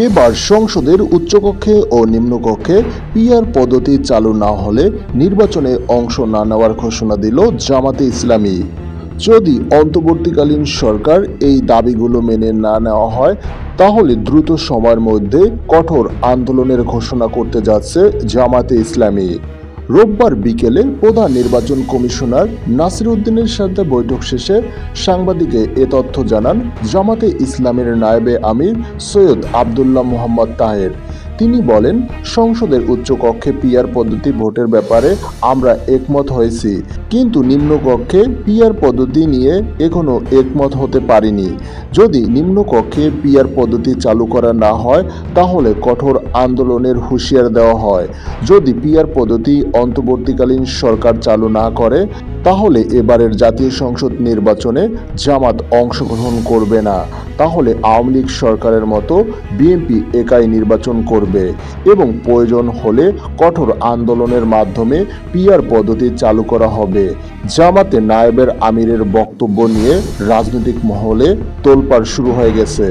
এবার সংসদের উচ্চকক্ষে ও নিম্নকক্ষে পিআর পদ্ধতি চালু না হলে নির্বাচনে অংশ না নেওয়ার ঘোষণা দিল জামাতে ইসলামী। যদি অন্তর্বর্তীকালীন সরকার এই দাবিগুলো মেনে না নেওয়া হয় তাহলে দ্রুত সময়ের মধ্যে কঠোর আন্দোলনের ঘোষণা করতে যাচ্ছে জামাতে ইসলামী। রোববার বিকেলে প্রধান নির্বাচন কমিশনার নাসির উদ্দিনের সাথে বৈঠক শেষে সাংবাদিকদের এ তথ্য জানান জামাতে ইসলামীর নায়েবে আমির সৈয়দ আবদুল্লাহ মোহাম্মদ তাহের। তিনি বলেন, সংসদের উচ্চকক্ষে পিআর পদ্ধতি ভোটের ব্যাপারে আমরা একমত হয়েছি, কিন্তু নিম্নকক্ষে পিআর পদ্ধতি নিয়ে এখনো একমত হতে পারিনি। যদি নিম্নকক্ষে পিআর পদ্ধতি চালু করা না হয় তাহলে কঠোর আন্দোলনের হুঁশিয়ার দেওয়া হয়। যদি পিআর পদ্ধতি অন্তর্বর্তীকালীন সরকার চালু না করে তাহলে এবারের জাতীয় সংসদ নির্বাচনে জামাত অংশগ্রহণ করবে না। তাহলে আওয়ামী লীগ সরকারের মতো বিএনপি একাই নির্বাচন করবে এবং প্রয়োজন হলে কঠোর আন্দোলনের মাধ্যমে পিআর পদ্ধতি চালু করা হবে। জামাতে নায়েবের আমিরের বক্তব্য নিয়ে রাজনৈতিক মহলে তোলপাড় শুরু হয়ে গেছে।